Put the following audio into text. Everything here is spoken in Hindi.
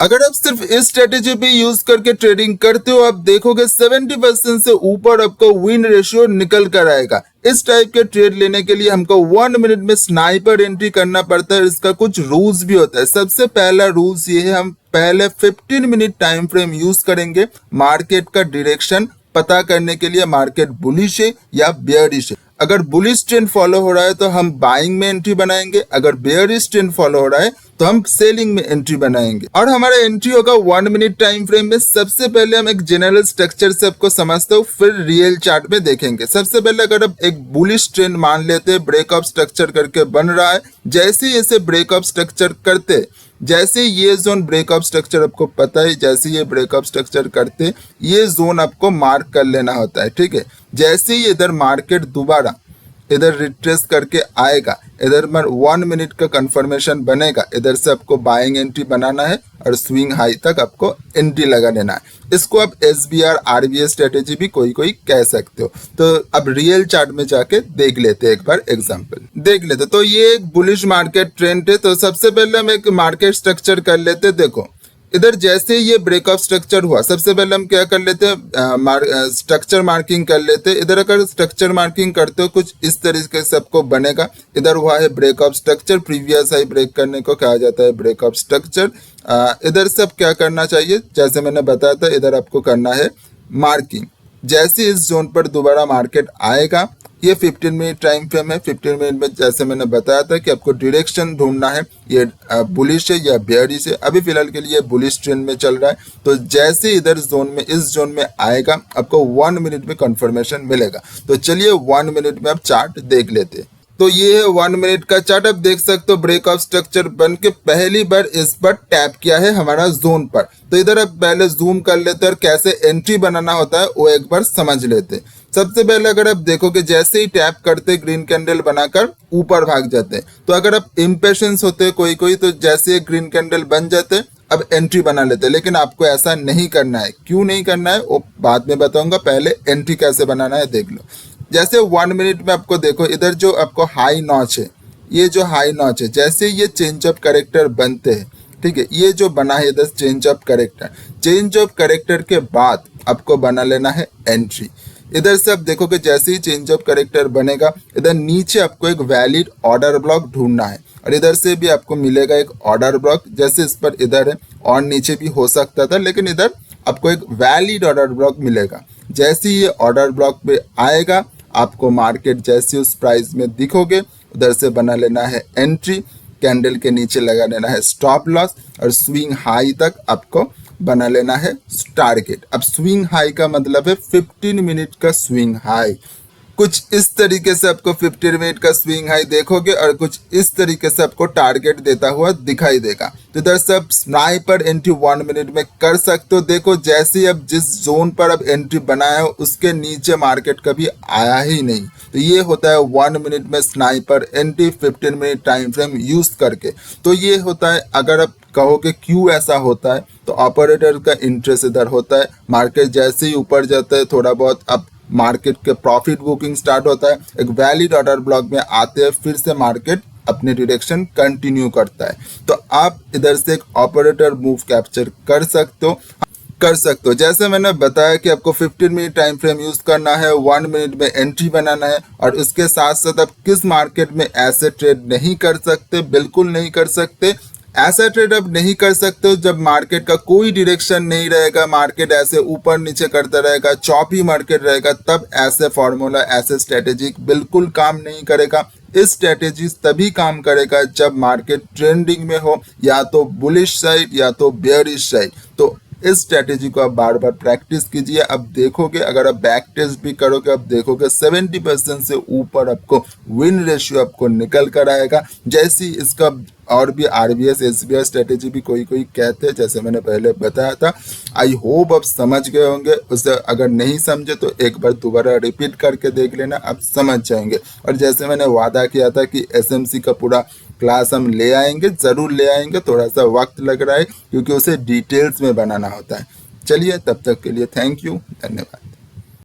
अगर आप सिर्फ इस स्ट्रेटेजी पे यूज करके ट्रेडिंग करते हो, आप देखोगे 70% से ऊपर आपको विन रेशियो निकल कर आएगा। इस टाइप के ट्रेड लेने के लिए हमको 1 मिनट में स्नाइपर एंट्री करना पड़ता है। इसका कुछ रूल्स भी होता है। सबसे पहला रूल्स ये है, हम पहले 15 मिनट टाइम फ्रेम यूज करेंगे मार्केट का डायरेक्शन पता करने के लिए, मार्केट बुलिश है या बेयरिश है। अगर बुलिश ट्रेंड फॉलो हो रहा है तो हम बाइंग में एंट्री बनाएंगे, अगर बेयरिश ट्रेंड फॉलो हो रहा है तो हम सेलिंग में एंट्री बनाएंगे। और हमारा एंट्री होगा 1 मिनट टाइम फ्रेम में। सबसे पहले हम एक जनरल स्ट्रक्चर से आपको समझते हो, फिर रियल चार्ट में देखेंगे। सबसे पहले अगर आप एक बुलिश ट्रेंड मान लेते हैं, ब्रेकअप स्ट्रक्चर करके बन रहा है, जैसे ही इसे ब्रेकअप स्ट्रक्चर करते, जैसे ये जोन ब्रेकअप स्ट्रक्चर आपको पता है, जैसे ये ब्रेकअप स्ट्रक्चर करते ये जोन आपको मार्क कर लेना होता है, ठीक है। जैसे ही इधर मार्केट दोबारा इधर रिट्रेस करके आएगा, इधर 1 मिनट का कंफर्मेशन बनेगा, इधर से आपको बाइंग एंट्री बनाना है और स्विंग हाई तक आपको एंट्री लगा देना है। इसको आप SBR RBS स्ट्रेटेजी भी कोई कह सकते हो। तो अब रियल चार्ट में जाके देख लेते हैं, एक बार एग्जांपल देख लेते। तो ये एक बुलिश मार्केट ट्रेंड है। तो सबसे पहले हम एक मार्केट स्ट्रक्चर कर लेते। देखो इधर जैसे ये ब्रेकअप स्ट्रक्चर हुआ, सबसे पहले हम क्या कर लेते हैं, स्ट्रक्चर मार्किंग कर लेते हैं। इधर अगर स्ट्रक्चर मार्किंग करते हो कुछ इस तरीके से आपको बनेगा। इधर हुआ है breakup structure, previous high break करने को कहा जाता है ब्रेकअप स्ट्रक्चर। इधर से अब क्या करना चाहिए, जैसे मैंने बताया था, इधर आपको करना है मार्किंग। जैसे इस जोन पर दोबारा मार्केट आएगा, ये 15 मिनट टाइम फ्रेम है। 15 मिनट में जैसे मैंने बताया था कि आपको डायरेक्शन ढूंढना है, ये बुलिश है या बेयरिश है। अभी फिलहाल के लिए बुलिश ट्रेंड में चल रहा है। तो जैसे इधर जोन में, इस जोन में आएगा, आपको 1 मिनट में कंफर्मेशन मिलेगा। तो चलिए 1 मिनट में आप चार्ट देख लेते हैं। तो ये है 1 मिनट का चार्ट। आप देख सकते हो ब्रेकअप स्ट्रक्चर बन के पहली बार इस पर टैप किया है हमारा जोन पर। तो इधर आप पहले जूम कर लेते हैं और कैसे एंट्री बनाना होता है वो एक बार समझ लेते। सबसे पहले अगर आप देखो कि जैसे ही टैप करते ग्रीन कैंडल बनाकर ऊपर भाग जाते हैं। तो अगर आप इम्पेशेंस होते कोई तो जैसे ग्रीन कैंडल बन जाते अब एंट्री बना लेते, लेकिन आपको ऐसा नहीं करना है। क्यों नहीं करना है वो बाद में बताऊंगा, पहले एंट्री कैसे बनाना है देख लो। जैसे 1 मिनट में आपको देखो, इधर जो आपको हाई नॉच है, ये जो हाई नॉच है, जैसे ये चेंज ऑफ कैरेक्टर बनते हैं, ठीक है, ये जो बना है इधर change of character, change of character के बाद आपको बना लेना है एंट्री। इधर से आप देखो कि जैसे ही चेंज ऑफ कैरेक्टर बनेगा, इधर नीचे आपको एक वैलिड ऑर्डर ब्लॉक ढूंढना है और इधर से भी आपको मिलेगा एक ऑर्डर ब्लॉक। जैसे इस पर इधर है और नीचे भी हो सकता था, लेकिन इधर आपको एक वैलिड ऑर्डर ब्लॉक मिलेगा। जैसे ही ये ऑर्डर ब्लॉक पे आएगा, आपको मार्केट जैसे उस प्राइस में दिखोगे, उधर से बना लेना है एंट्री, कैंडल के नीचे लगा लेना है स्टॉप लॉस और स्विंग हाई तक आपको बना लेना है टारगेट। अब स्विंग हाई का मतलब है 15 मिनट का स्विंग हाई। कुछ इस तरीके से आपको 15 मिनट का स्विंग हाई देखोगे और कुछ इस तरीके से आपको टारगेट देता हुआ दिखाई देगा। तो इधर से आप स्नाइपर एंट्री 1 मिनट में कर सकते हो। देखो जैसे ही अब जिस जोन पर अब एंट्री बनाया हो उसके नीचे मार्केट कभी आया ही नहीं। तो ये होता है 1 मिनट में sniper entry 15 minute time frame use करके। तो ये होता है, अगर आप कहोगे क्यों ऐसा होता है, तो ऑपरेटर का इंटरेस्ट इधर होता है। मार्केट जैसे ही ऊपर जाता है, थोड़ा बहुत अब मार्केट के प्रॉफिट बुकिंग स्टार्ट होता है, एक वैलिड ऑर्डर ब्लॉक में आते हैं, फिर से मार्केट अपने डायरेक्शन कंटिन्यू करता है। तो आप इधर से एक ऑपरेटर मूव कैप्चर कर सकते हो। जैसे मैंने बताया कि आपको 15 मिनट टाइम फ्रेम यूज करना है, 1 मिनट में एंट्री बनाना है और उसके साथ साथ आप किस मार्केट में ऐसे ट्रेड नहीं कर सकते, बिल्कुल नहीं कर सकते। ऐसा ट्रेड अब नहीं कर सकते हो जब मार्केट का कोई डायरेक्शन नहीं रहेगा, मार्केट ऐसे ऊपर नीचे करता रहेगा, चॉपी मार्केट रहेगा, तब ऐसे फॉर्मूला, ऐसे स्ट्रेटेजी बिल्कुल काम नहीं करेगा। इस स्ट्रेटेजी तभी काम करेगा जब मार्केट ट्रेंडिंग में हो, या तो बुलिश साइड या तो बेयरिश साइड। तो इस स्ट्रेटेजी को आप बार बार प्रैक्टिस कीजिए। अब देखोगे, अगर आप बैक टेस्ट भी करोगे, अब देखोगे 70% से ऊपर आपको विन रेशियो आपको निकल कर आएगा। जैसी इसका और भी RBS SBR स्ट्रेटेजी भी कोई कहते हैं, जैसे मैंने पहले बताया था। आई होप आप समझ गए होंगे। उसे अगर नहीं समझे तो एक बार दोबारा रिपीट करके देख लेना, आप समझ जाएंगे। और जैसे मैंने वादा किया था कि SMC का पूरा क्लास हम ले आएंगे, ज़रूर ले आएंगे। थोड़ा सा वक्त लग रहा है क्योंकि उसे डिटेल्स में बनाना होता है। चलिए, तब तक के लिए थैंक यू, धन्यवाद।